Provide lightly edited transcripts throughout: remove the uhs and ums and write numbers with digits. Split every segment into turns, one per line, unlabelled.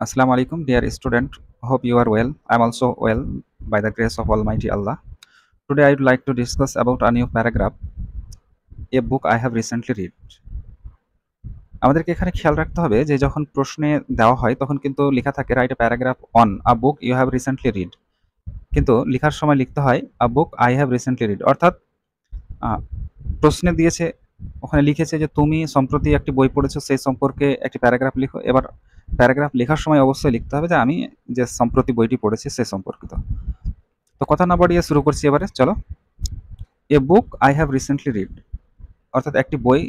Assalamu alaikum, dear student. Hope you are well. I am also well by the grace of Almighty Allah. Today I would like to discuss about a new paragraph, a book I have recently read. আমাদেরকে এখানে খেয়াল রাখতে হবে যে যখন প্রশ্নে দেওয়া হয় তখন কিন্তু লেখা থাকে write a paragraph on a book you have recently read, কিন্তু লেখার সময় লিখতে হয় a book I have recently read. অর্থাৎ প্রশ্নে দিয়েছে, ওখানে লিখেছে যে তুমি সম্প্রতি একটি বই পড়েছো, সেই সম্পর্কে একটি প্যারাগ্রাফ লিখো। এবার প্যারাগ্রাফ লেখার সময় অবশ্যই লিখতে হবে যে আমি যে সম্প্রতি বইটি পড়েছি সে সম্পর্কিত। তো কথা না বাড়িয়ে শুরু করছি এবারে, চলো। A book I have recently read, অর্থাৎ একটি বই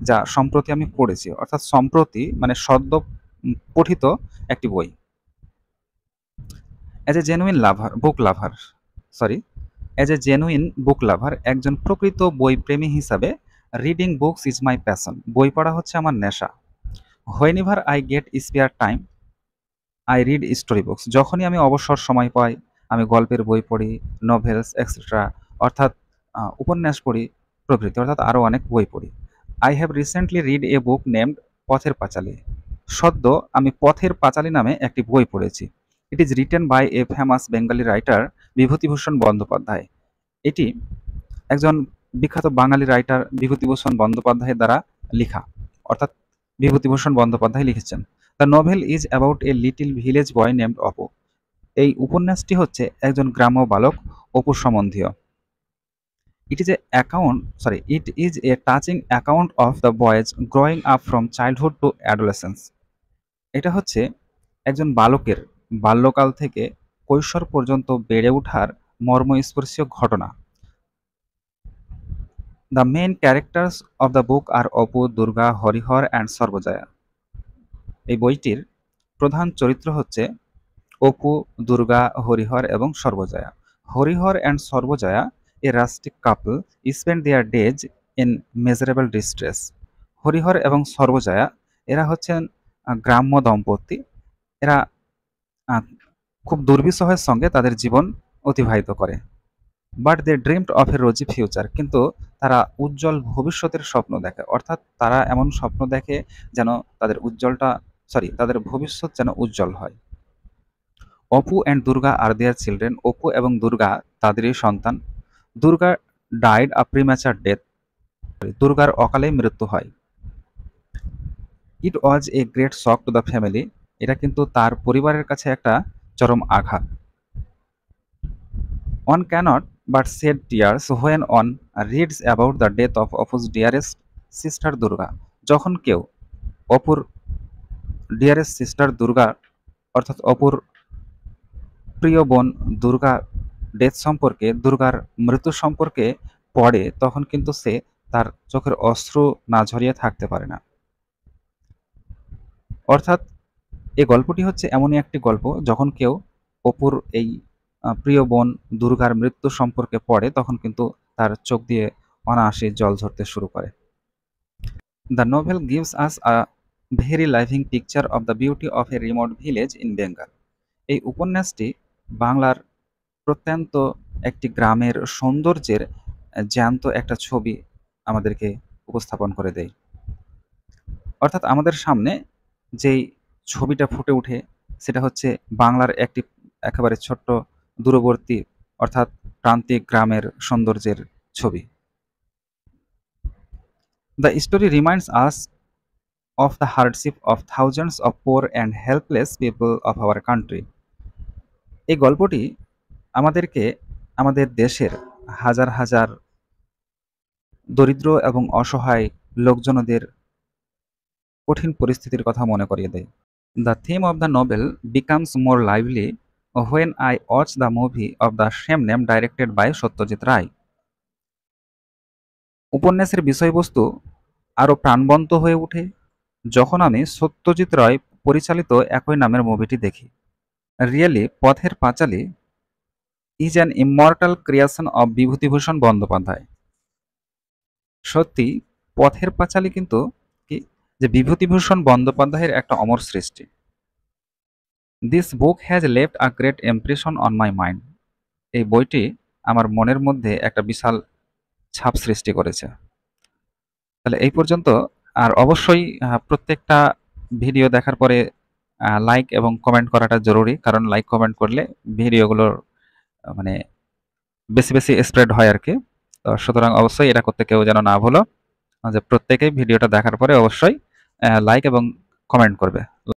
যা সম্প্রতি আমি পড়েছি, অর্থাৎ সম্প্রতি মানে সদ্য পঠিত একটি বই। As a genuine lover book lover sorry as a genuine book lover, একজন প্রকৃত বই প্রেমী হিসাবে reading books is my passion, বই পড়া হচ্ছে আমার নেশা। Whenever I get spare time I read story books, যখনই আমি অবসর সময় পাই আমি গল্পের বই পড়ি, নভেলস এক্সেট্রা, অর্থাৎ উপন্যাস পড়ি প্রভৃতি, অর্থাৎ আরও অনেক বই পড়ি। I have recently read a book named Pather Panchali, সদ্য আমি পথের পাঁচালী নামে একটি বই পড়েছি। It is written by a famous Bengali writer Bibhutibhushan Bandyopadhyay, এটি একজন বিখ্যাত বাঙালি রাইটার বিভূতিভূষণ বন্দ্যোপাধ্যায়ের দ্বারা লেখা, অর্থাৎ বিভূতিভূষণ বন্দ্যোপাধ্যায় লিখেছেন। The novel is about a little village boy named Apu, এই উপন্যাসটি হচ্ছে একজন গ্রাম্য বালক অপু সম্বন্ধীয়। It is a touching account of the boy's growing up from childhood to adolescence, এটা হচ্ছে একজন বালকের বাল্যকাল থেকে কৈশোর পর্যন্ত বেড়ে ওঠার মর্মস্পর্শীয় ঘটনা। The main characters of the book are Apu, Durga, Harihar and Sarbajaya, এই বইটির প্রধান চরিত্র হচ্ছে অপু, দুর্গা, হরিহর এবং Sarbajaya. Harihar and Sarbajaya a rustic couple spend their days in measurable distress, Harihar এবং সর্বজয়া এরা হচ্ছেন গ্রাম্য দম্পতি, এরা খুব দুর্বিষহের সঙ্গে তাদের জীবন অতিবাহিত করে। But they dreamed of a rosy future, কিন্তু তারা উজ্জ্বল ভবিষ্যতের স্বপ্ন দেখে, অর্থাৎ তারা এমন স্বপ্ন দেখে যেন তাদের ভবিষ্যৎ যেন উজ্জ্বল হয়। Apu and Durga are their children, Apu এবং দুর্গা তাদেরই সন্তান। Durga died a premature death, দুর্গার অকালে মৃত্যু হয়। It was a great shock to the family, এটা কিন্তু তার পরিবারের কাছে একটা চরম আঘাত। One cannot but shed tears when one reads about the death of Apu's dearest sister Durga, যখন কেউ অপুর ডিয়ারেস্ট সিস্টার দুর্গা অর্থাৎ অপুর প্রিয় বোন দুর্গা ডেথ সম্পর্কে, দুর্গার মৃত্যু সম্পর্কে পড়ে, তখন কিন্তু সে তার চোখের অশ্রু না ঝরিয়ে থাকতে পারে না। অর্থাৎ এই গল্পটি হচ্ছে এমনই একটি গল্প, যখন কেউ অপুর এই প্রিয় বোন দুর্গার মৃত্যু সম্পর্কে পড়ে তখন কিন্তু তার চোখ দিয়ে অনায়াসে জল ঝরতে শুরু করে। The novel gives us a very living picture of the beauty of A remote village in Bengal, এই উপন্যাসটি বাংলার প্রত্যন্ত একটি গ্রামের সৌন্দর্যের জ্যান্ত একটা ছবি আমাদেরকে উপস্থাপন করে দেয়। অর্থাৎ আমাদের সামনে যেই ছবিটা ফুটে ওঠে সেটা হচ্ছে বাংলার একটি একেবারে ছোট্ট দূরবর্তী অর্থাৎ প্রান্তিক গ্রামের সৌন্দর্যের ছবি। The story reminds us of the hardship of thousands of poor and helpless people of our country, এই গল্পটি আমাদেরকে আমাদের দেশের হাজার হাজার দরিদ্র এবং অসহায় লোকজনদের কঠিন পরিস্থিতির কথা মনে করিয়ে দেয়। The theme of the novel becomes more lively when I watch the movie of the same name directed by Satyajit Ray, উপন্যাসের বিষয়বস্তু আরও প্রাণবন্ত হয়ে ওঠে যখন আমি সত্যজিৎ রায় পরিচালিত একই নামের মুভিটি দেখি। Really Pather Panchali is an immortal creation of Bibhutibhushan Bandyopadhyay, সত্যি পথের পাঁচালী কিন্তু কি যে বিভূতিভূষণ বন্দ্যোপাধ্যায়ের একটা অমর সৃষ্টি। This book has left a great impression on my mind, এই বইটি আমার মনের মধ্যে একটা বিশাল ছাপ সৃষ্টি করেছে। তাহলে এই পর্যন্ত। আর অবশ্যই প্রত্যেকটা ভিডিও দেখার পরে লাইক এবং কমেন্ট করাটা জরুরি, কারণ লাইক কমেন্ট করলে ভিডিওগুলোর মানে বেশি বেশি স্প্রেড হয় আর কি। তো সুতরাং অবশ্যই এটা করতে কেউ যেন না ভুলো, যে প্রত্যেকেই ভিডিওটা দেখার পরে অবশ্যই লাইক এবং কমেন্ট করবে।